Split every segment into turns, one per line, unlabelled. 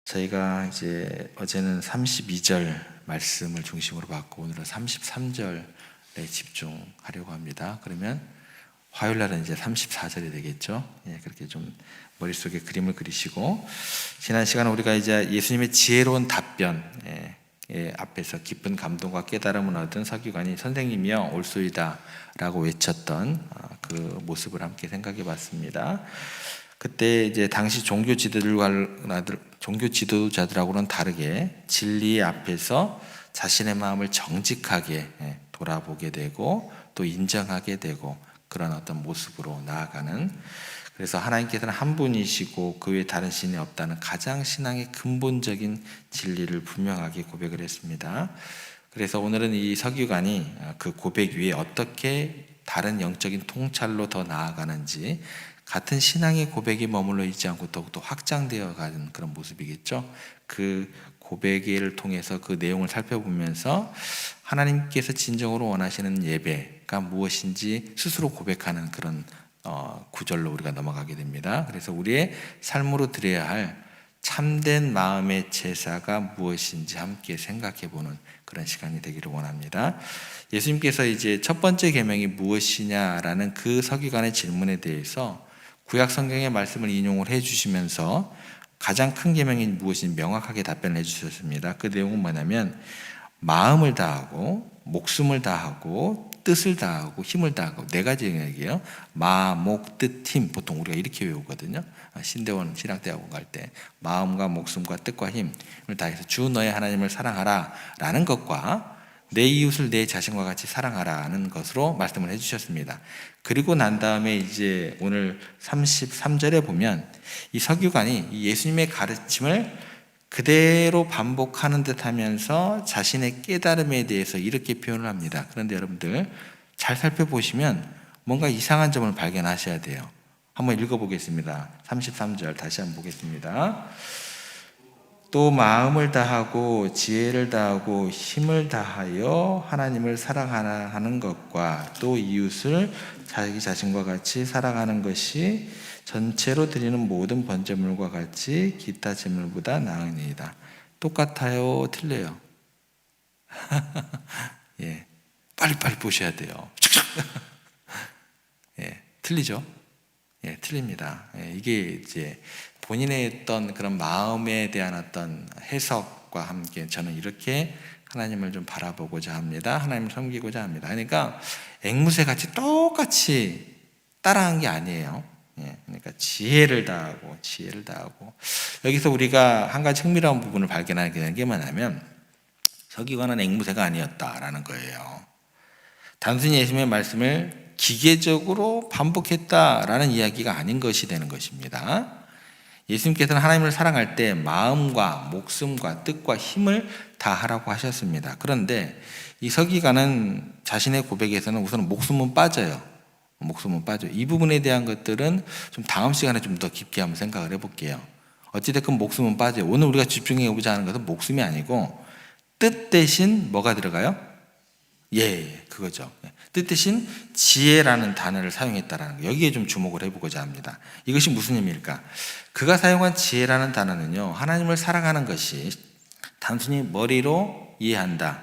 저희가 이제 어제는 32절 말씀을 중심으로 봤고 오늘은 33절에 집중하려고 합니다. 그러면 화요일 날은 이제 34절이 되겠죠. 그렇게 좀 머릿속에 그림을 그리시고, 지난 시간에 우리가 이제 예수님의 지혜로운 답변 앞에서 깊은 감동과 깨달음을 얻은 서기관이 선생님이여 올소이다 라고 외쳤던 그 모습을 함께 생각해 봤습니다. 그때 이제 당시 종교 지도자들하고는 다르게 진리 앞에서 자신의 마음을 정직하게 돌아보게 되고 또 인정하게 되고 그런 어떤 모습으로 나아가는, 그래서 하나님께서는 한 분이시고 그 외에 다른 신이 없다는 가장 신앙의 근본적인 진리를 분명하게 고백을 했습니다. 그래서 오늘은 이 서기관이 그 고백 위에 어떻게 다른 영적인 통찰로 더 나아가는지, 같은 신앙의 고백이 머물러 있지 않고 더욱더 확장되어 가는 그런 모습이겠죠. 그 고백을 통해서 그 내용을 살펴보면서 하나님께서 진정으로 원하시는 예배가 무엇인지 스스로 고백하는 그런 구절로 우리가 넘어가게 됩니다. 그래서 우리의 삶으로 드려야 할 참된 마음의 제사가 무엇인지 함께 생각해보는 그런 시간이 되기를 원합니다. 예수님께서 이제 첫 번째 계명이 무엇이냐라는 그 서기관의 질문에 대해서 구약 성경의 말씀을 인용을 해주시면서 가장 큰 계명이 무엇인지 명확하게 답변을 해주셨습니다. 그 내용은 뭐냐면 마음을 다하고 목숨을 다하고 뜻을 다하고 힘을 다하고, 네 가지 영역이에요. 마, 목, 뜻, 힘. 보통 우리가 이렇게 외우거든요. 신대원 신학대학원 갈 때 마음과 목숨과 뜻과 힘을 다해서 주 너의 하나님을 사랑하라 라는 것과 내 이웃을 내 자신과 같이 사랑하라는 것으로 말씀을 해주셨습니다. 그리고 난 다음에 이제 오늘 33절에 보면 이 서기관이 예수님의 가르침을 그대로 반복하는 듯 하면서 자신의 깨달음에 대해서 이렇게 표현을 합니다. 그런데 여러분들 잘 살펴보시면 뭔가 이상한 점을 발견하셔야 돼요. 한번 읽어보겠습니다. 33절 다시 한번 보겠습니다. 또 마음을 다하고 지혜를 다하고 힘을 다하여 하나님을 사랑하는 것과 또 이웃을 자기 자신과 같이 사랑하는 것이 전체로 드리는 모든 번제물과 같이 기타 제물보다 나으니이다. 똑같아요? 틀려요? 예, 빨리빨리 보셔야 돼요. 예, 틀리죠? 예, 틀립니다. 예, 이게 이제 본인의 어떤 그런 마음에 대한 어떤 해석과 함께 저는 이렇게 하나님을 좀 바라보고자 합니다. 하나님을 섬기고자 합니다. 그러니까 앵무새 같이 똑같이 따라한 게 아니에요. 그러니까 지혜를 다하고 여기서 우리가 한 가지 흥미로운 부분을 발견하게 되는 게 뭐냐면 서기관은 앵무새가 아니었다라는 거예요. 단순히 예수님의 말씀을 기계적으로 반복했다라는 이야기가 아닌 것이 되는 것입니다. 예수님께서는 하나님을 사랑할 때 마음과 목숨과 뜻과 힘을 다하라고 하셨습니다. 그런데 이 서기관은 자신의 고백에서는 우선 목숨은 빠져요. 이 부분에 대한 것들은 좀 다음 시간에 좀 더 깊게 한번 생각을 해볼게요. 어찌됐건 목숨은 빠져요. 오늘 우리가 집중해보자 하는 것은 목숨이 아니고 뜻 대신 뭐가 들어가요? 그거죠. 뜻 대신 지혜라는 단어를 사용했다라는 거, 여기에 좀 주목을 해보고자 합니다. 이것이 무슨 의미일까? 그가 사용한 지혜라는 단어는요, 하나님을 사랑하는 것이 단순히 머리로 이해한다,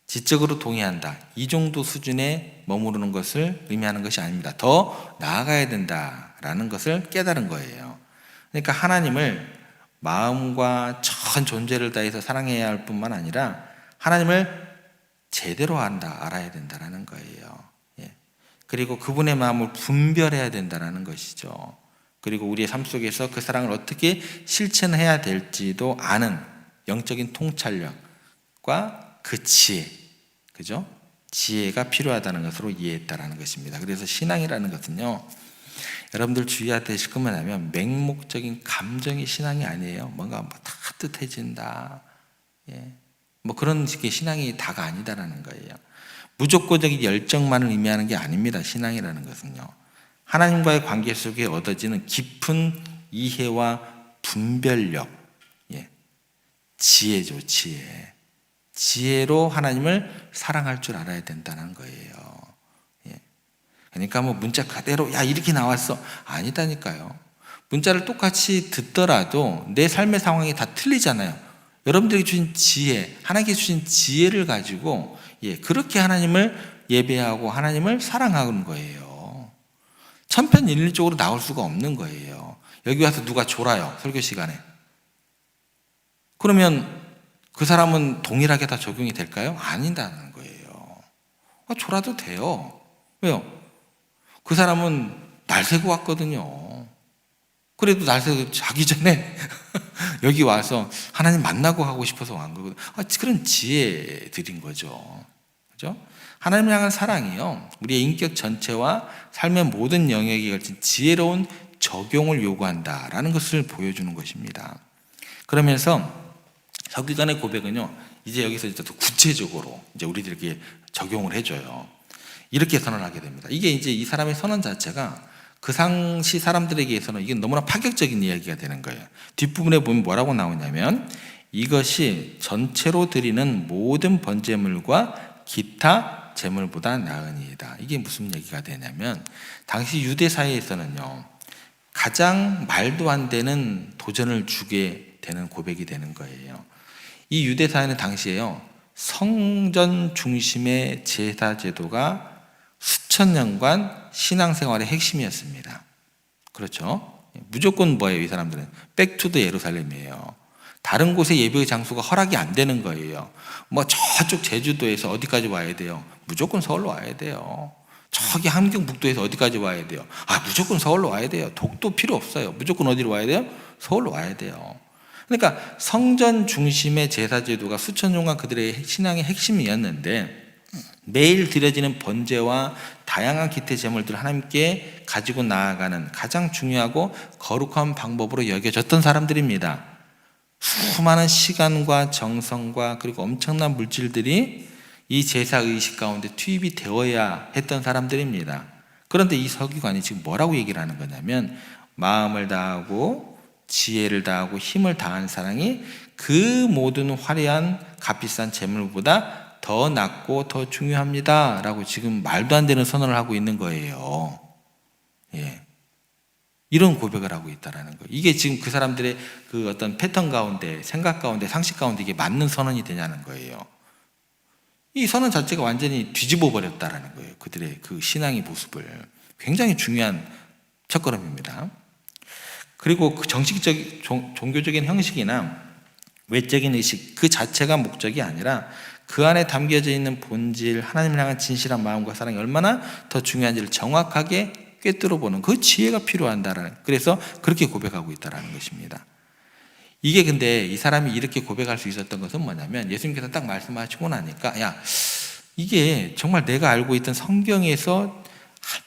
지적으로 동의한다, 이 정도 수준에 머무르는 것을 의미하는 것이 아닙니다. 더 나아가야 된다라는 것을 깨달은 거예요. 그러니까 하나님을 마음과 전 존재를 다해서 사랑해야 할 뿐만 아니라 하나님을 제대로 알아야 된다는 거예요. 그리고 그분의 마음을 분별해야 된다는 것이죠. 그리고 우리의 삶 속에서 그 사랑을 어떻게 실천해야 될지도 아는 영적인 통찰력과 그 지혜, 그죠? 지혜가 필요하다는 것으로 이해했다는 것입니다. 그래서 신앙이라는 것은요, 여러분들 주의해야 되실 것만 하면 맹목적인 감정이 신앙이 아니에요. 뭔가 따뜻해진다, 그런 식의 신앙이 다가 아니다라는 거예요. 무조건적인 열정만을 의미하는 게 아닙니다. 신앙이라는 것은요, 하나님과의 관계 속에 얻어지는 깊은 이해와 분별력, 지혜죠. 지혜로 하나님을 사랑할 줄 알아야 된다는 거예요. 그러니까 문자 그대로 이렇게 나왔어, 아니다니까요. 문자를 똑같이 듣더라도 내 삶의 상황이 다 틀리잖아요. 여러분들이 주신 지혜, 하나님께 주신 지혜를 가지고 그렇게 하나님을 예배하고 하나님을 사랑하는 거예요. 천편일률적으로 나올 수가 없는 거예요. 여기 와서 누가 졸아요, 설교 시간에. 그러면 그 사람은 동일하게 다 적용이 될까요? 아니다는 거예요. 졸아도 돼요. 왜요? 그 사람은 날 새고 왔거든요. 그래도 날 새고 자기 전에 여기 와서 하나님 만나고 가고 싶어서 온 거거든요. 그런 지혜 드린 거죠. 그죠? 하나님을 향한 사랑이요, 우리의 인격 전체와 삶의 모든 영역에 걸친 지혜로운 적용을 요구한다라는 것을 보여주는 것입니다. 그러면서 서기관의 고백은요, 이제 여기서 이제 더 구체적으로 이제 우리들에게 적용을 해줘요. 이렇게 선언하게 됩니다. 이게 이제 이 사람의 선언 자체가 그 당시 사람들에게서는 이게 너무나 파격적인 이야기가 되는 거예요. 뒷부분에 보면 뭐라고 나오냐면, 이것이 전체로 드리는 모든 번제물과 기타 제물보다 나으니이다. 이게 무슨 얘기가 되냐면, 당시 유대 사회에서는요, 가장 말도 안 되는 도전을 주게 되는 고백이 되는 거예요. 이 유대 사회는 당시에요, 성전 중심의 제사 제도가 수천 년간 신앙생활의 핵심이었습니다. 그렇죠? 무조건 뭐예요? 이 사람들은 백투더 예루살렘이에요. 다른 곳에 예배의 장소가 허락이 안 되는 거예요. 뭐 저쪽 제주도에서 어디까지 와야 돼요? 무조건 서울로 와야 돼요. 저기 함경북도에서 어디까지 와야 돼요? 무조건 서울로 와야 돼요. 독도 필요 없어요. 무조건 어디로 와야 돼요? 서울로 와야 돼요. 그러니까 성전 중심의 제사 제도가 수천 년간 그들의 신앙의 핵심이었는데, 매일 드려지는 번제와 다양한 기타 제물들을 하나님께 가지고 나아가는 가장 중요하고 거룩한 방법으로 여겨졌던 사람들입니다. 수많은 시간과 정성과 그리고 엄청난 물질들이 이 제사 의식 가운데 투입이 되어야 했던 사람들입니다. 그런데 이 서기관이 지금 뭐라고 얘기를 하는 거냐면, 마음을 다하고 지혜를 다하고 힘을 다한 사랑이 그 모든 화려한 값비싼 제물보다 더 낫고 더 중요합니다 라고 지금 말도 안 되는 선언을 하고 있는 거예요. 이런 고백을 하고 있다는 거예요. 이게 지금 그 사람들의 그 어떤 패턴 가운데, 생각 가운데, 상식 가운데 이게 맞는 선언이 되냐는 거예요. 이 선언 자체가 완전히 뒤집어 버렸다는 거예요. 그들의 그 신앙의 모습을. 굉장히 중요한 첫걸음입니다. 그리고 그 정식적 종교적인 형식이나 외적인 의식 그 자체가 목적이 아니라 그 안에 담겨져 있는 본질, 하나님을 향한 진실한 마음과 사랑이 얼마나 더 중요한지를 정확하게 꿰뚫어 보는 그 지혜가 필요한다라는, 그래서 그렇게 고백하고 있다는 것입니다. 이게 근데 이 사람이 이렇게 고백할 수 있었던 것은 뭐냐면, 예수님께서 딱 말씀하시고 나니까 이게 정말 내가 알고 있던 성경에서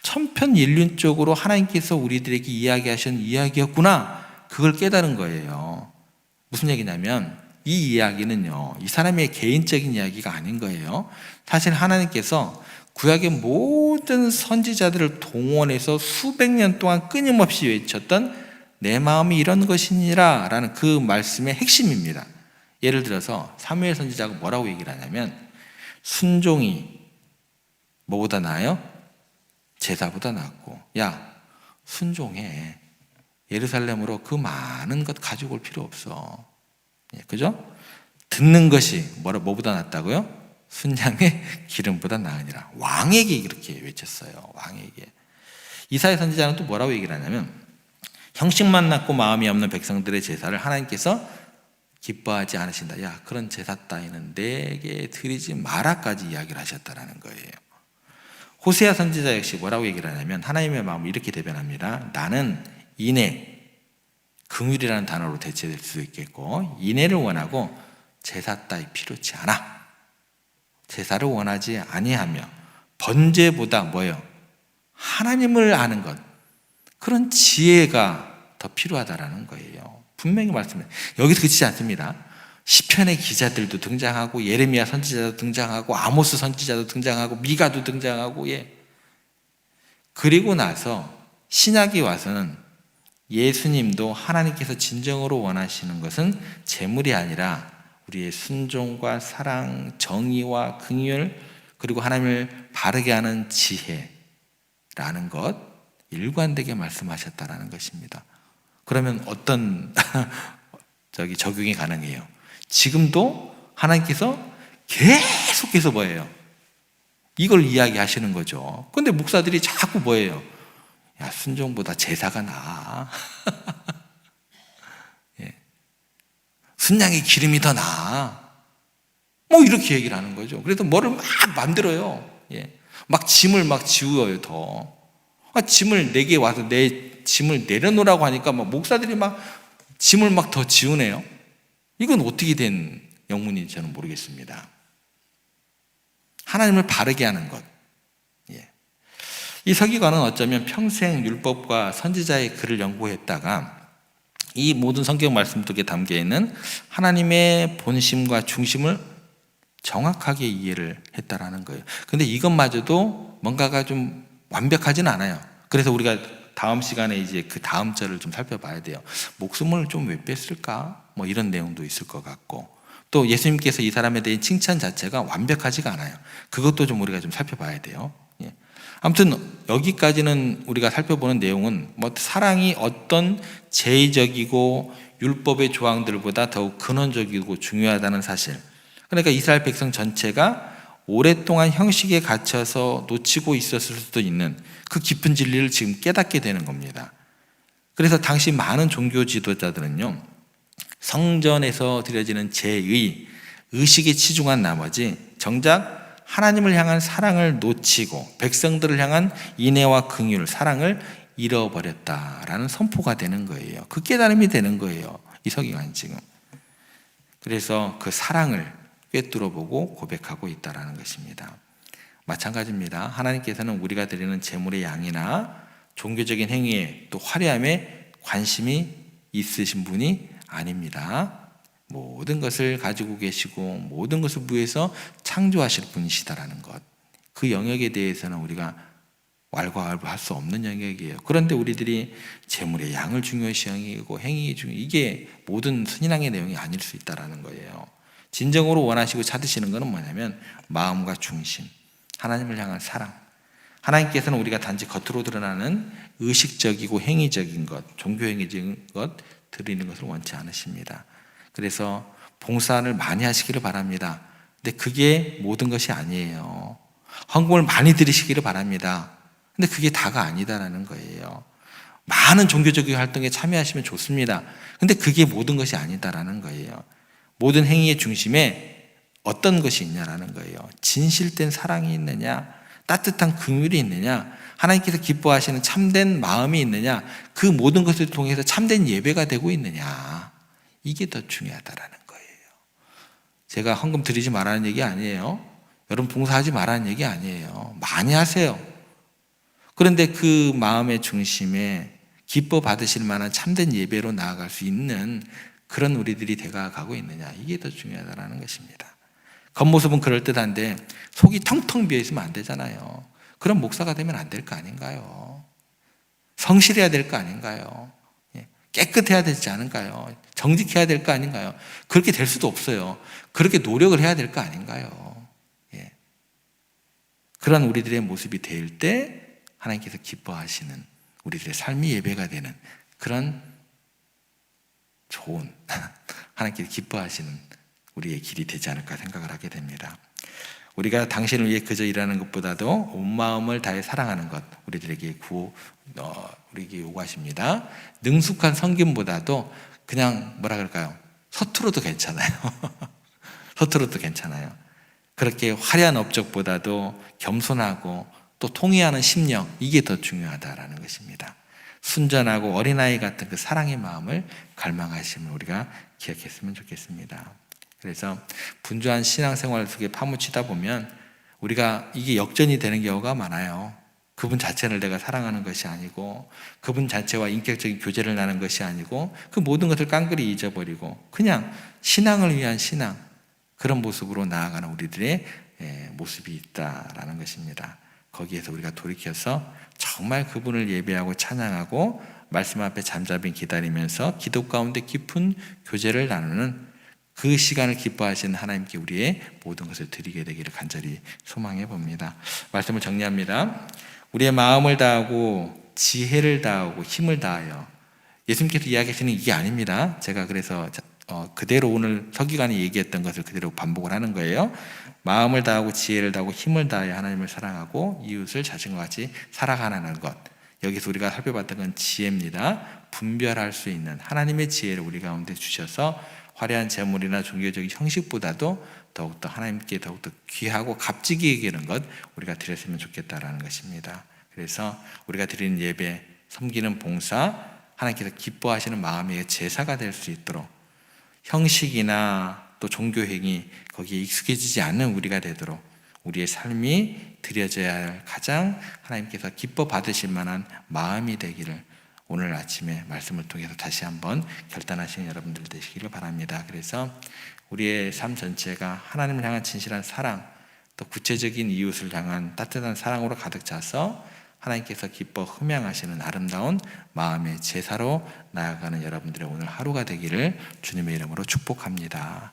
천편일률적으로 하나님께서 우리들에게 이야기하신 이야기였구나, 그걸 깨달은 거예요. 무슨 얘기냐면, 이 이야기는요, 이 사람의 개인적인 이야기가 아닌 거예요. 사실 하나님께서 구약의 모든 선지자들을 동원해서 수백 년 동안 끊임없이 외쳤던 내 마음이 이런 것이니라 라는 그 말씀의 핵심입니다. 예를 들어서 사무엘 선지자가 뭐라고 얘기를 하냐면, 순종이 뭐보다 나아요? 제사보다 낫고, 순종해. 예루살렘으로 그 많은 것 가지고 올 필요 없어. 그죠? 듣는 것이 뭐보다 낫다고요? 순양의 기름보다 나으니라. 왕에게 이렇게 외쳤어요. 왕에게. 이사야 선지자는 또 뭐라고 얘기를 하냐면, 형식만 낳고 마음이 없는 백성들의 제사를 하나님께서 기뻐하지 않으신다. 그런 제사 따위는 내게 드리지 마라까지 이야기를 하셨다라는 거예요. 호세아 선지자 역시 뭐라고 얘기를 하냐면, 하나님의 마음을 이렇게 대변합니다. 나는 인애, 긍휼이라는 단어로 대체될 수 있겠고, 인애를 원하고 제사 따위 필요치 않아. 제사를 원하지 아니하며 번제보다 뭐예요? 하나님을 아는 것, 그런 지혜가 더 필요하다라는 거예요. 분명히 말씀해요. 여기서 그치지 않습니다. 시편의 기자들도 등장하고, 예레미야 선지자도 등장하고, 아모스 선지자도 등장하고, 미가도 등장하고, 그리고 나서 신약이 와서는 예수님도 하나님께서 진정으로 원하시는 것은 재물이 아니라 우리의 순종과 사랑, 정의와 긍휼, 그리고 하나님을 바르게 하는 지혜라는 것, 일관되게 말씀하셨다라는 것입니다. 그러면 어떤 적용이 가능해요? 지금도 하나님께서 계속해서 뭐예요? 이걸 이야기하시는 거죠. 근데 목사들이 자꾸 뭐예요? 야, 순종보다 제사가 나아. 예. 순양의 기름이 더 나아. 뭐 이렇게 얘기를 하는 거죠. 그래서 뭐를 막 만들어요. 예. 막 짐을 막 지워요, 더. 짐을 내게 와서 내 짐을 내려놓으라고 하니까 막 목사들이 막 짐을 막 더 지우네요. 이건 어떻게 된 영문인지 저는 모르겠습니다. 하나님을 바르게 하는 것. 예. 이 서기관은 어쩌면 평생 율법과 선지자의 글을 연구했다가 이 모든 성경 말씀 속에 담겨 있는 하나님의 본심과 중심을 정확하게 이해를 했다라는 거예요. 근데 이것마저도 뭔가가 좀 완벽하진 않아요. 그래서 우리가 다음 시간에 이제 그 다음 절을 좀 살펴봐야 돼요. 목숨을 좀 왜 뺐을까? 뭐 이런 내용도 있을 것 같고, 또 예수님께서 이 사람에 대한 칭찬 자체가 완벽하지가 않아요. 그것도 좀 우리가 좀 살펴봐야 돼요. 예. 아무튼 여기까지는 우리가 살펴보는 내용은 뭐 사랑이 어떤 제의적이고 율법의 조항들보다 더욱 근원적이고 중요하다는 사실. 그러니까 이스라엘 백성 전체가 오랫동안 형식에 갇혀서 놓치고 있었을 수도 있는 그 깊은 진리를 지금 깨닫게 되는 겁니다. 그래서 당시 많은 종교 지도자들은요, 성전에서 드려지는 제의, 의식에 치중한 나머지 정작 하나님을 향한 사랑을 놓치고 백성들을 향한 인애와 긍휼, 사랑을 잃어버렸다라는 선포가 되는 거예요. 그 깨달음이 되는 거예요, 이 서기관이 지금. 그래서 그 사랑을 꿰뚫어보고 고백하고 있다는 것입니다. 마찬가지입니다. 하나님께서는 우리가 드리는 제물의 양이나 종교적인 행위에 또 화려함에 관심이 있으신 분이 아닙니다. 모든 것을 가지고 계시고 모든 것을 위해서 창조하실 분이시다라는 것, 그 영역에 대해서는 우리가 왈가왈부할 수 없는 영역이에요. 그런데 우리들이 제물의 양을 중요시 여기고 행위 중요, 이게 모든 신앙의 내용이 아닐 수 있다라는 거예요. 진정으로 원하시고 찾으시는 것은 뭐냐면 마음과 중심, 하나님을 향한 사랑. 하나님께서는 우리가 단지 겉으로 드러나는 의식적이고 행위적인 것, 종교행위적인 것 드리는 것을 원치 않으십니다. 그래서 봉사를 많이 하시기를 바랍니다. 근데 그게 모든 것이 아니에요. 헌금을 많이 드리시기를 바랍니다. 근데 그게 다가 아니다라는 거예요. 많은 종교적인 활동에 참여하시면 좋습니다. 근데 그게 모든 것이 아니다라는 거예요. 모든 행위의 중심에 어떤 것이 있냐라는 거예요. 진실된 사랑이 있느냐, 따뜻한 긍휼이 있느냐, 하나님께서 기뻐하시는 참된 마음이 있느냐, 그 모든 것을 통해서 참된 예배가 되고 있느냐, 이게 더 중요하다라는 거예요. 제가 헌금 드리지 말라는 얘기 아니에요. 여러분 봉사하지 말라는 얘기 아니에요. 많이 하세요. 그런데 그 마음의 중심에 기뻐 받으실 만한 참된 예배로 나아갈 수 있는 그런 우리들이 되어가고 있느냐, 이게 더 중요하다는 것입니다. 겉모습은 그럴듯한데 속이 텅텅 비어있으면 안 되잖아요. 그런 목사가 되면 안 될 거 아닌가요? 성실해야 될 거 아닌가요? 깨끗해야 되지 않은가요? 정직해야 될 거 아닌가요? 그렇게 될 수도 없어요. 그렇게 노력을 해야 될 거 아닌가요? 예. 그런 우리들의 모습이 될 때 하나님께서 기뻐하시는 우리들의 삶이 예배가 되는 그런 좋은 하나님께서 기뻐하시는 우리의 길이 되지 않을까 생각을 하게 됩니다. 우리가 당신을 위해 그저 일하는 것보다도 온 마음을 다해 사랑하는 것, 우리들에게 우리에게 요구하십니다. 능숙한 섬김보다도 그냥 뭐라 그럴까요? 서투러도 괜찮아요. 서투러도 괜찮아요. 그렇게 화려한 업적보다도 겸손하고 또 통회하는 심령, 이게 더 중요하다라는 것입니다. 순전하고 어린아이 같은 그 사랑의 마음을 갈망하심을 우리가 기억했으면 좋겠습니다. 그래서 분주한 신앙생활 속에 파묻히다 보면 우리가 이게 역전이 되는 경우가 많아요. 그분 자체를 내가 사랑하는 것이 아니고, 그분 자체와 인격적인 교제를 나눈 것이 아니고, 그 모든 것을 깡그리 잊어버리고 그냥 신앙을 위한 신앙, 그런 모습으로 나아가는 우리들의 모습이 있다라는 것입니다. 거기에서 우리가 돌이켜서 정말 그분을 예배하고 찬양하고 말씀 앞에 잠잠히 기다리면서 기도 가운데 깊은 교제를 나누는 그 시간을 기뻐하시는 하나님께 우리의 모든 것을 드리게 되기를 간절히 소망해 봅니다. 말씀을 정리합니다. 우리의 마음을 다하고 지혜를 다하고 힘을 다하여 예수님께서 이야기하시는 이게 아닙니다. 제가 그래서 그대로 오늘 서기관이 얘기했던 것을 그대로 반복을 하는 거예요. 마음을 다하고 지혜를 다하고 힘을 다하여 하나님을 사랑하고 이웃을 자신과 같이 살아가는 것. 여기서 우리가 살펴봤던 건 지혜입니다. 분별할 수 있는 하나님의 지혜를 우리 가운데 주셔서 화려한 재물이나 종교적인 형식보다도 더욱더 하나님께 더욱더 귀하고 값지게 여기는 것 우리가 드렸으면 좋겠다라는 것입니다. 그래서 우리가 드리는 예배, 섬기는 봉사, 하나님께서 기뻐하시는 마음의 제사가 될 수 있도록 형식이나 또 종교행위 거기에 익숙해지지 않는 우리가 되도록 우리의 삶이 드려져야 할 가장 하나님께서 기뻐 받으실 만한 마음이 되기를 오늘 아침에 말씀을 통해서 다시 한번 결단하시는 여러분들 되시기를 바랍니다. 그래서 우리의 삶 전체가 하나님을 향한 진실한 사랑, 또 구체적인 이웃을 향한 따뜻한 사랑으로 가득 차서 하나님께서 기뻐 흠양하시는 아름다운 마음의 제사로 나아가는 여러분들의 오늘 하루가 되기를 주님의 이름으로 축복합니다.